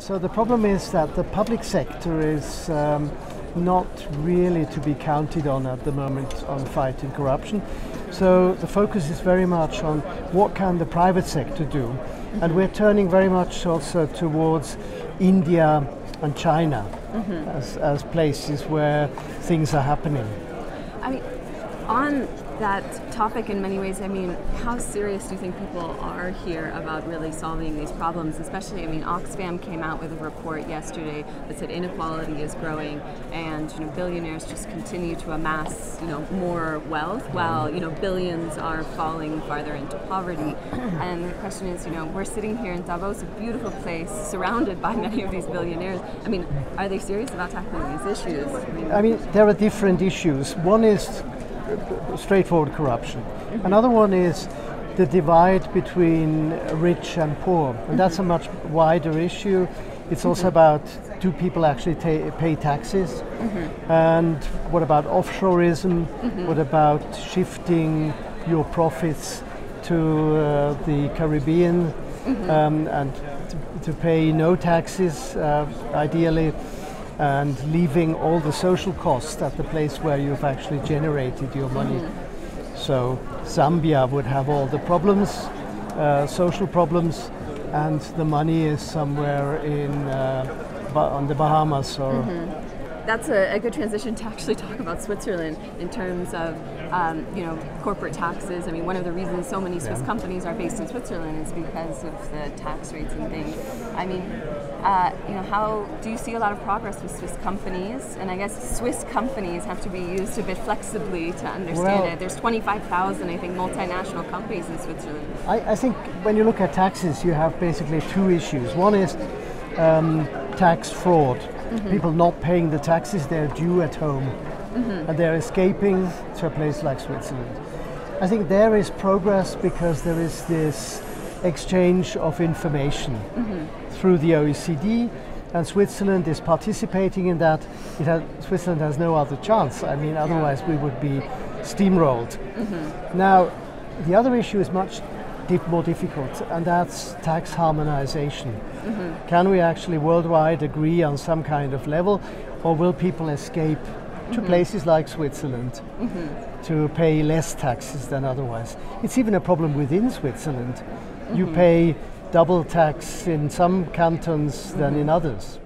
So the problem is that the public sector is not really to be counted on at the moment on fighting corruption. So the focus is very much on what can the private sector do. And we're turning very much also towards India and China as places where things are happening. I mean, on that topic in many ways, I mean, how serious do you think people are here about really solving these problems? Especially, I mean, Oxfam came out with a report yesterday that said inequality is growing and, billionaires just continue to amass, more wealth while, billions are falling farther into poverty. And the question is, we're sitting here in Davos, a beautiful place, surrounded by many of these billionaires. I mean, are they serious about tackling these issues? I mean, there are different issues. One is straightforward corruption. Another one is the divide between rich and poor, and that's a much wider issue. It's also about, do people actually pay taxes? And what about offshoreism? What about shifting your profits to the Caribbean and to pay no taxes, ideally, and leaving all the social costs at the place where you've actually generated your money. So Zambia would have all the problems, social problems, and the money is somewhere on the Bahamas or. That's a good transition to actually talk about Switzerland in terms of corporate taxes. I mean, one of the reasons so many Swiss companies are based in Switzerland is because of the tax rates and things. I mean, how do you see a lot of progress with Swiss companies? And I guess Swiss companies have to be used a bit flexibly to understand it. There's 25,000, I think, multinational companies in Switzerland. I think when you look at taxes, you have basically two issues. One is tax fraud. People not paying the taxes they're due at home, and they're escaping to a place like Switzerland. I think there is progress because there is this exchange of information through the OECD, and Switzerland is participating in that. Switzerland has no other chance. I mean, otherwise we would be steamrolled. Now, the other issue is much more difficult, and that's tax harmonization. Can we actually worldwide agree on some kind of level, or will people escape to places like Switzerland to pay less taxes than otherwise? It's even a problem within Switzerland. You pay double tax in some cantons than in others.